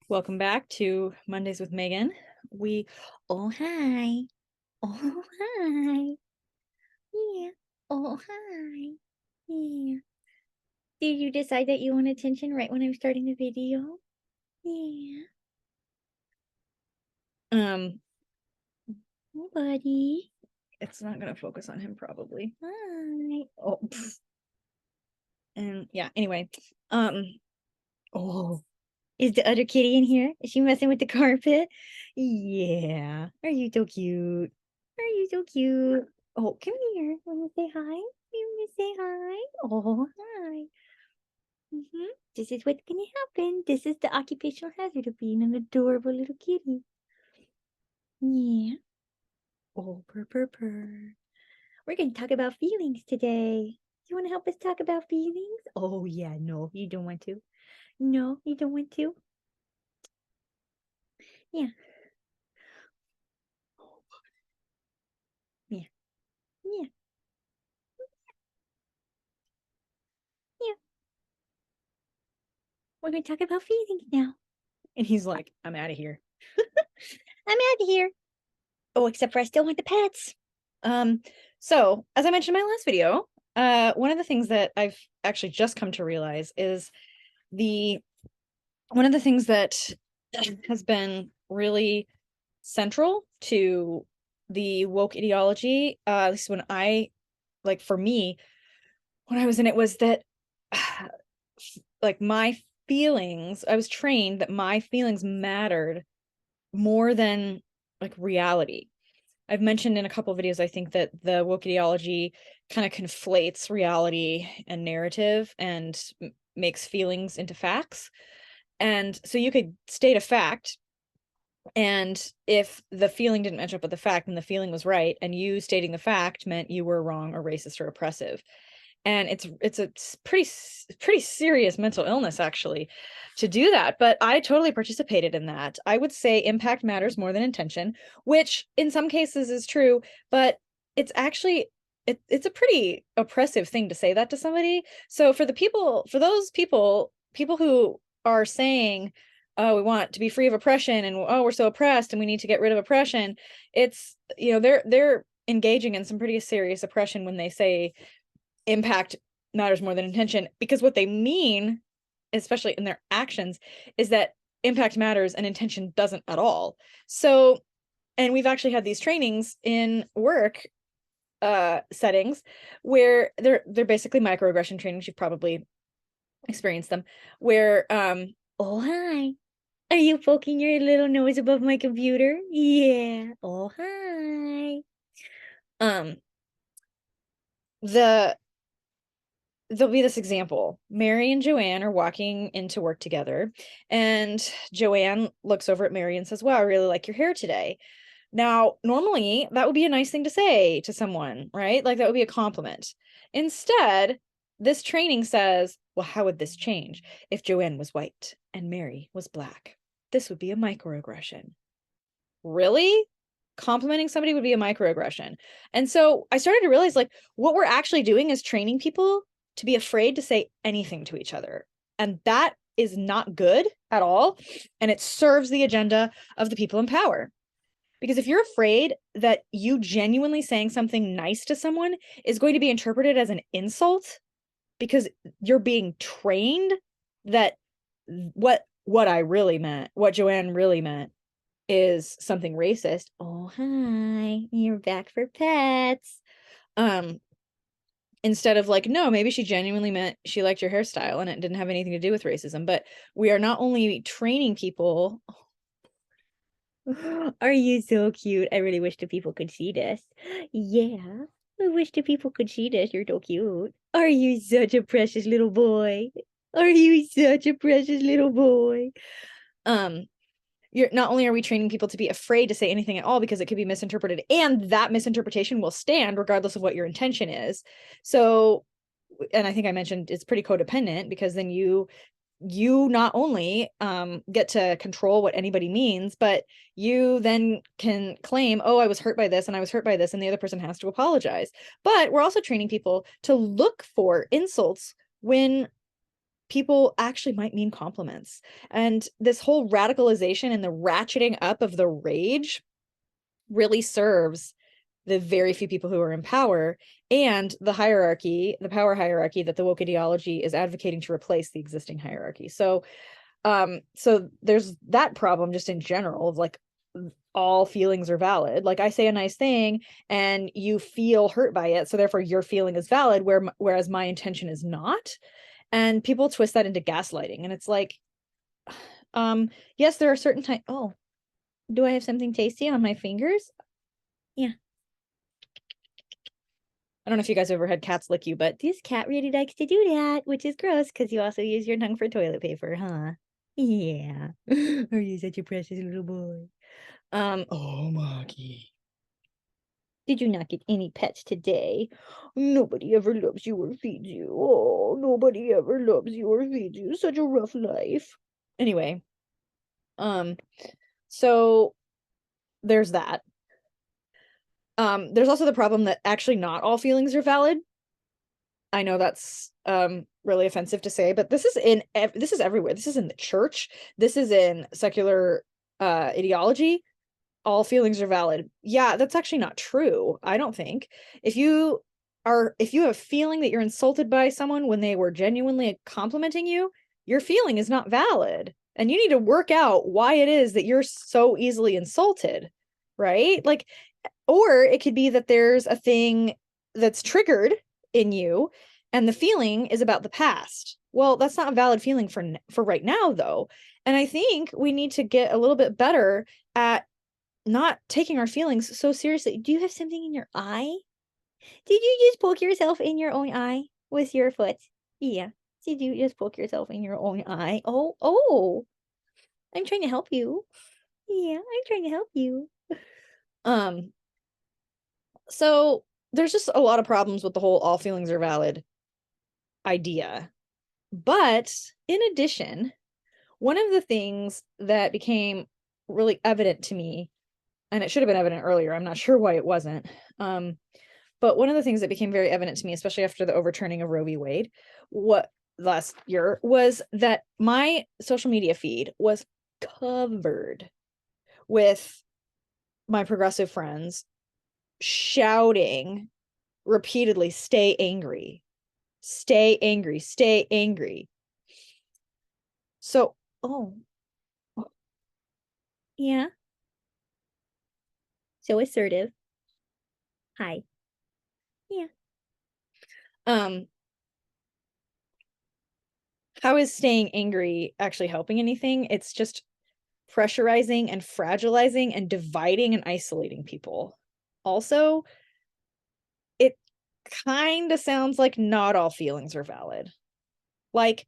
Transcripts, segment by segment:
Welcome back to Mondays with Megan. We, oh, hi. Oh, hi. Yeah. Oh, hi. Yeah. Did you decide that you want attention right when I'm starting the video? Yeah. Um, oh, buddy. It's not going to focus on him, probably. Hi. Oh, pff. And yeah, anyway. Um, oh, is the other kitty in here? Is she messing with the carpet? Yeah. Are you so cute? Are you so cute? Oh, come here. Want to say hi? You want to say hi? Oh, hi. This is what's going to happen. This is the occupational hazard of being an adorable little kitty. Yeah. Oh, purr, purr, purr. We're going to talk about feelings today. You want to help us talk about feelings? Oh, yeah. No, you don't want to. No, you don't want to. Yeah. Yeah. Yeah. Yeah. We're going to talk about feelings now. And he's like, I'm out of here. I'm out of here. Oh, except for I still want the pets. So as I mentioned in my last video, one of the things that I've actually just come to realize is one of the things that has been really central to the woke ideology, at least when for me, when I was in it, was that like my feelings, I was trained that my feelings mattered more than like reality. I've mentioned in a couple of videos, I think that the woke ideology kind of conflates reality and narrative and makes feelings into facts. And so you could state a fact, and if the feeling didn't match up with the fact, then the feeling was right, and you stating the fact meant you were wrong or racist or oppressive. And it's a pretty serious mental illness, actually, to do that. But I totally participated in that. I would say impact matters more than intention, which in some cases is true, but it's actually it's a pretty oppressive thing to say that to somebody. So for those people who are saying, oh, we want to be free of oppression, and oh, we're so oppressed and we need to get rid of oppression, it's, they're engaging in some pretty serious oppression when they say impact matters more than intention, because what they mean, especially in their actions, is that impact matters and intention doesn't at all. So, and we've actually had these trainings in work settings where they're basically microaggression trainings. You've probably experienced them, where oh, hi, are you poking your little nose above my computer? Yeah. Oh, hi. um the There'll be this example. Mary and Joanne are walking into work together, and Joanne looks over at Mary and says, wow, I really like your hair today. Now, normally that would be a nice thing to say to someone, right? Like that would be a compliment. Instead, this training says, well, how would this change if Joanne was white and Mary was black? This would be a microaggression. Really? Complimenting somebody would be a microaggression. And so I started to realize, like, what we're actually doing is training people to be afraid to say anything to each other. And that is not good at all. And it serves the agenda of the people in power. Because if you're afraid that you genuinely saying something nice to someone is going to be interpreted as an insult, because you're being trained that what I really meant, what Joanne really meant, is something racist. Oh, hi, you're back for pets. Um, Instead of like, no, maybe she genuinely meant she liked your hairstyle and it didn't have anything to do with racism. But we are not only training people. Are you so cute? I really wish the people could see this. Yeah, I wish the people could see this. You're so cute. Are you such a precious little boy? Are you such a precious little boy? Um, you're not only are we training people to be afraid to say anything at all because it could be misinterpreted, and that misinterpretation will stand regardless of what your intention is. So, and I think I mentioned it's pretty codependent, because then you not only get to control what anybody means, but you then can claim, oh, I was hurt by this and I was hurt by this, and the other person has to apologize. But we're also training people to look for insults when people actually might mean compliments. And this whole radicalization and the ratcheting up of the rage really serves the very few people who are in power and the hierarchy, the power hierarchy that the woke ideology is advocating to replace the existing hierarchy. So there's that problem just in general of like all feelings are valid. Like I say a nice thing and you feel hurt by it, so therefore your feeling is valid, whereas my intention is not. And people twist that into gaslighting, and it's like, yes, there are certain times. Oh, do I have something tasty on my fingers? Yeah. I don't know if you guys ever had cats lick you, but this cat really likes to do that, which is gross because you also use your tongue for toilet paper, huh? Yeah. Are you such a precious little boy? Oh, Maggie. Did you not get any pets today? Nobody ever loves you or feeds you. Oh, nobody ever loves you or feeds you. Such a rough life. Anyway, so there's that. There's also the problem that actually not all feelings are valid. I know that's really offensive to say, but this is everywhere. This is in the church. This is in secular ideology. All feelings are valid. Yeah, that's actually not true. I don't think. If you have a feeling that you're insulted by someone when they were genuinely complimenting you, your feeling is not valid. And you need to work out why it is that you're so easily insulted, right? Like, or it could be that there's a thing that's triggered in you and the feeling is about the past. Well, that's not a valid feeling for right now though. And I think we need to get a little bit better at not taking our feelings so seriously. Do you have something in your eye? Did you just poke yourself in your own eye with your foot? Yeah. Did you just poke yourself in your own eye? Oh. I'm trying to help you. Yeah, I'm trying to help you. Um, so there's just a lot of problems with the whole all feelings are valid idea. But in addition, one of the things that became really evident to me, and it should have been evident earlier, I'm not sure why it wasn't. But one of the things that became very evident to me, especially after the overturning of Roe v. Wade, last year, was that my social media feed was covered with my progressive friends shouting repeatedly, stay angry, stay angry, stay angry. So, yeah. So assertive. Hi. Yeah. How is staying angry actually helping anything? It's just pressurizing and fragilizing and dividing and isolating people. Also, it kind of sounds like not all feelings are valid. Like,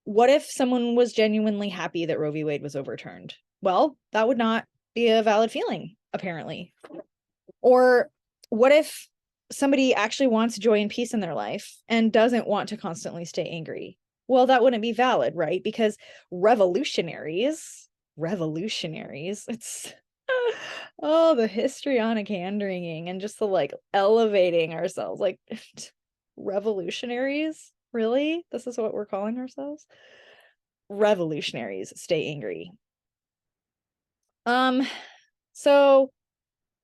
what if someone was genuinely happy that Roe v. Wade was overturned? Well, that would not be a valid feeling, apparently. Or what if somebody actually wants joy and peace in their life and doesn't want to constantly stay angry? Well, that wouldn't be valid, right? Because revolutionaries, it's oh, the histrionic hand wringing and just the like elevating ourselves, like revolutionaries, really? This is what we're calling ourselves? Revolutionaries stay angry. So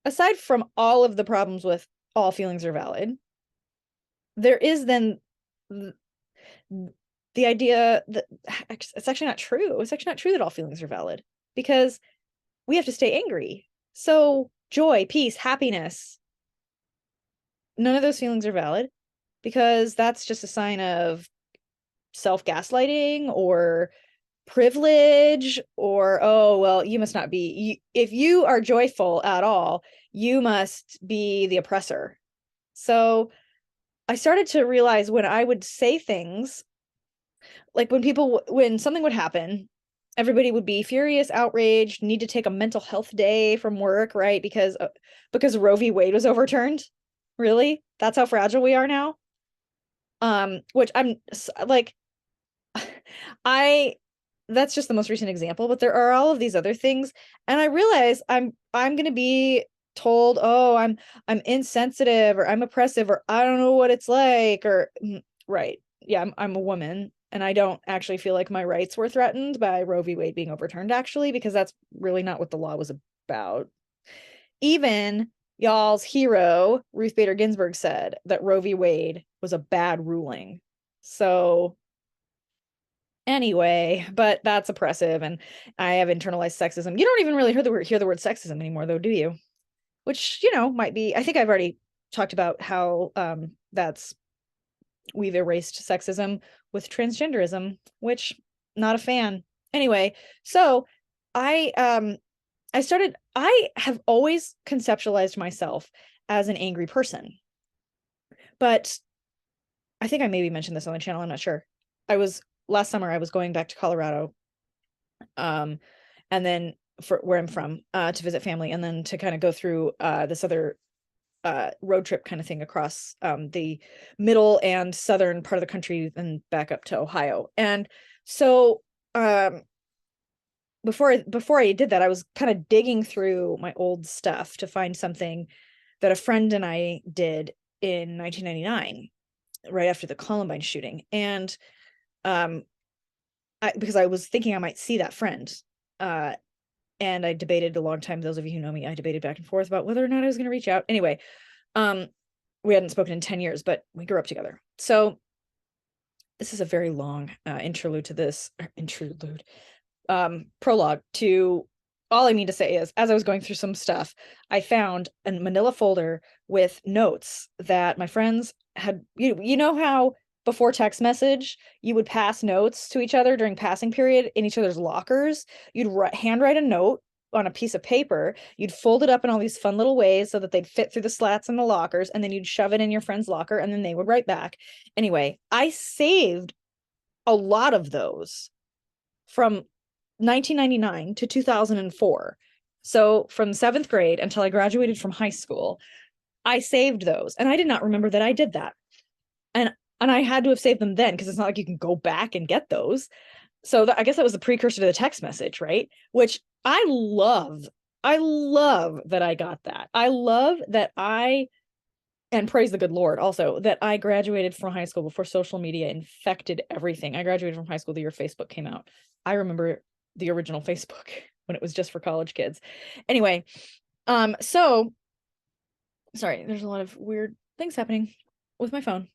aside from all of the problems with all feelings are valid, there is then the idea that it's actually not true. It's actually not true that all feelings are valid because we have to stay angry. So joy, peace, happiness, none of those feelings are valid because that's just a sign of self-gaslighting or privilege or, oh, well, you must not be, if you are joyful at all, you must be the oppressor. So I started to realize when I would say things, like when something would happen, everybody would be furious, outraged, need to take a mental health day from work, right? Because Roe v. Wade was overturned. Really? That's how fragile we are now? Which I'm like, that's just the most recent example, but there are all of these other things. And I realize I'm going to be told, oh, I'm insensitive or I'm oppressive or I don't know what it's like or right. yeah, I'm a woman, and I don't actually feel like my rights were threatened by Roe v. Wade being overturned, actually, because that's really not what the law was about. Even y'all's hero, Ruth Bader Ginsburg, said that Roe v. Wade was a bad ruling. So anyway, but that's oppressive, and I have internalized sexism. You don't even really hear the word sexism anymore, though, do you? Which, might be, I think I've already talked about how that's we've erased sexism with transgenderism, which not a fan. Anyway, so I I have always conceptualized myself as an angry person. But I think I maybe mentioned this on the channel, I'm not sure. Last summer I was going back to Colorado, and then for where I'm from, to visit family, and then to kind of go through this other road trip kind of thing across the middle and southern part of the country and back up to Ohio. And so before I did that, I was kind of digging through my old stuff to find something that a friend and I did in 1999, right after the Columbine shooting. And because I was thinking I might see that friend. And I debated a long time. Those of you who know me, I debated back and forth about whether or not I was going to reach out. Anyway, we hadn't spoken in 10 years, but we grew up together. So this is a very long interlude to this prologue to all I mean to say is, as I was going through some stuff, I found a manila folder with notes that my friends had. You know how before text message, you would pass notes to each other during passing period in each other's lockers. You'd handwrite a note on a piece of paper. You'd fold it up in all these fun little ways so that they'd fit through the slats in the lockers, and then you'd shove it in your friend's locker, and then they would write back. Anyway, I saved a lot of those from 1999 to 2004. So from 7th grade until I graduated from high school, I saved those. And I did not remember that I did that. And I had to have saved them then, because it's not like you can go back and get those. So I guess that was the precursor to the text message, right? Which I love. I love that I got that. I love that and praise the good Lord also, that I graduated from high school before social media infected everything. I graduated from high school the year Facebook came out. I remember the original Facebook when it was just for college kids. Anyway, so sorry, there's a lot of weird things happening with my phone.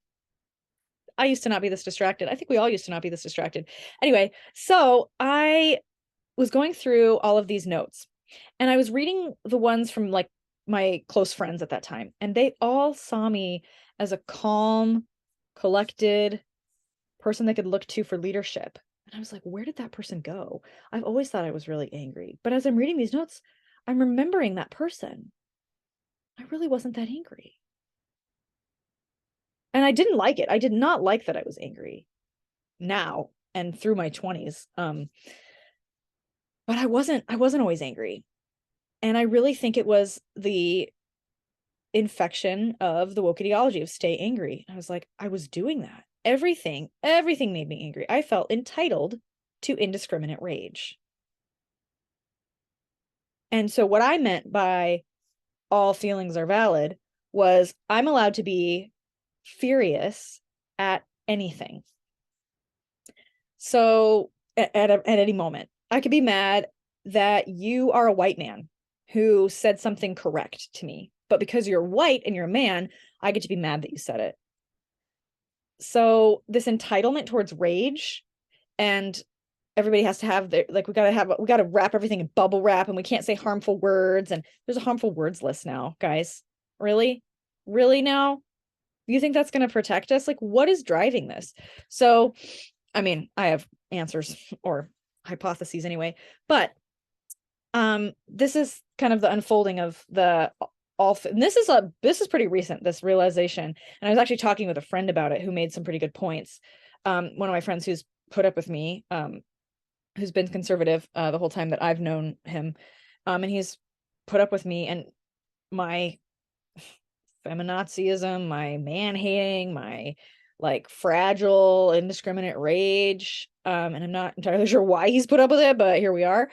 I used to not be this distracted. I think we all used to not be this distracted. Anyway, so I was going through all of these notes, and I was reading the ones from like my close friends at that time, and they all saw me as a calm, collected person they could look to for leadership. And I was like, where did that person go? I've always thought I was really angry, but as I'm reading these notes, I'm remembering that person. I really wasn't that angry. And I didn't like it. I did not like that I was angry now and through my 20s. But I wasn't always angry. And I really think it was the infection of the woke ideology of stay angry. I was like, I was doing that. Everything made me angry. I felt entitled to indiscriminate rage. And so what I meant by all feelings are valid was I'm allowed to be furious at anything. So at any moment, I could be mad that you are a white man who said something correct to me, but because you're white and you're a man, I get to be mad that you said it. So this entitlement towards rage, and everybody has to have we got to wrap everything in bubble wrap, and we can't say harmful words, and there's a harmful words list now, guys. Really now, you think that's going to protect us? Like, what is driving this? So I mean, I have answers or hypotheses anyway, but this is kind of the unfolding of and this is pretty recent, this realization. And I was actually talking with a friend about it who made some pretty good points. One of my friends who's put up with me, who's been conservative the whole time that I've known him, and he's put up with me and my feminazism, my man-hating, my like fragile, indiscriminate rage. And I'm not entirely sure why he's put up with it, but here we are.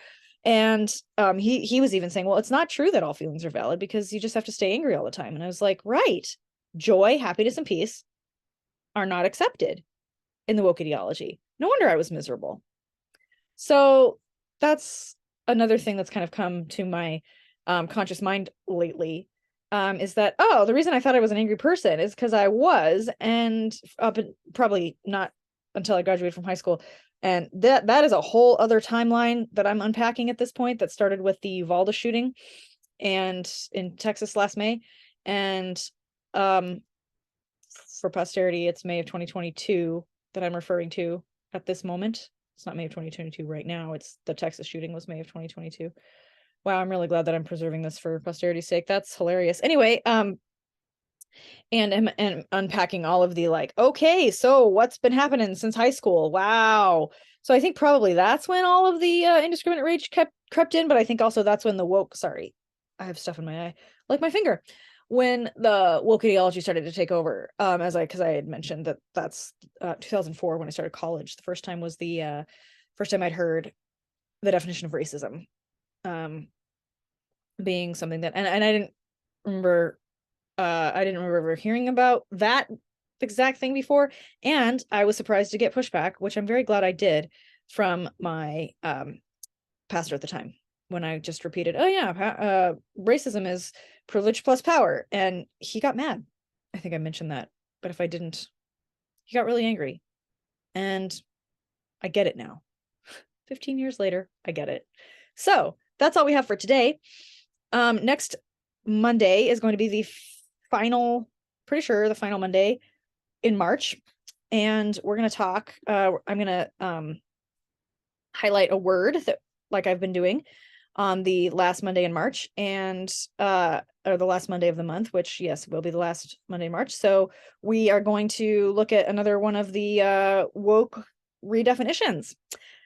And he was even saying, well, it's not true that all feelings are valid because you just have to stay angry all the time. And I was like, right, joy, happiness, and peace are not accepted. in the woke ideology. No wonder I was miserable. So that's another thing that's kind of come to my conscious mind lately, is that, oh, the reason I thought I was an angry person is because I was, and probably not until I graduated from high school. And that is a whole other timeline that I'm unpacking at this point, that started with the Uvalde shooting and in Texas last May. And for posterity, it's May of 2022 that I'm referring to at this moment. It's not May of 2022 right now. It's the Texas shooting was May of 2022. Wow, I'm really glad that I'm preserving this for posterity's sake. That's hilarious. Anyway, and unpacking all of the like, okay, so what's been happening since high school? Wow. So I think probably that's when all of the indiscriminate rage crept in, but I think also that's when the woke, sorry, I have stuff in my eye, like my finger, when the woke ideology started to take over. Because I had mentioned that that's 2004 when I started college. The first time was the first time I'd heard the definition of racism, being something that, and I didn't remember ever hearing about that exact thing before. And I was surprised to get pushback, which I'm very glad I did, from my pastor at the time, when I just repeated, oh yeah, racism is privilege plus power. And he got mad. I think I mentioned that, but if I didn't, he got really angry. And I get it now. 15 years later, I get it. So that's all we have for today. Next Monday is going to be the final, pretty sure the final Monday in March. And we're going to talk, I'm going to highlight a word that, like I've been doing on the last Monday in March, and or the last Monday of the month, which yes, will be the last Monday in March. So we are going to look at another one of the woke redefinitions.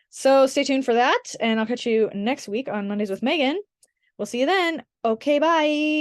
So stay tuned for that, and I'll catch you next week on Mondays with Megan. We'll see you then. Okay, bye.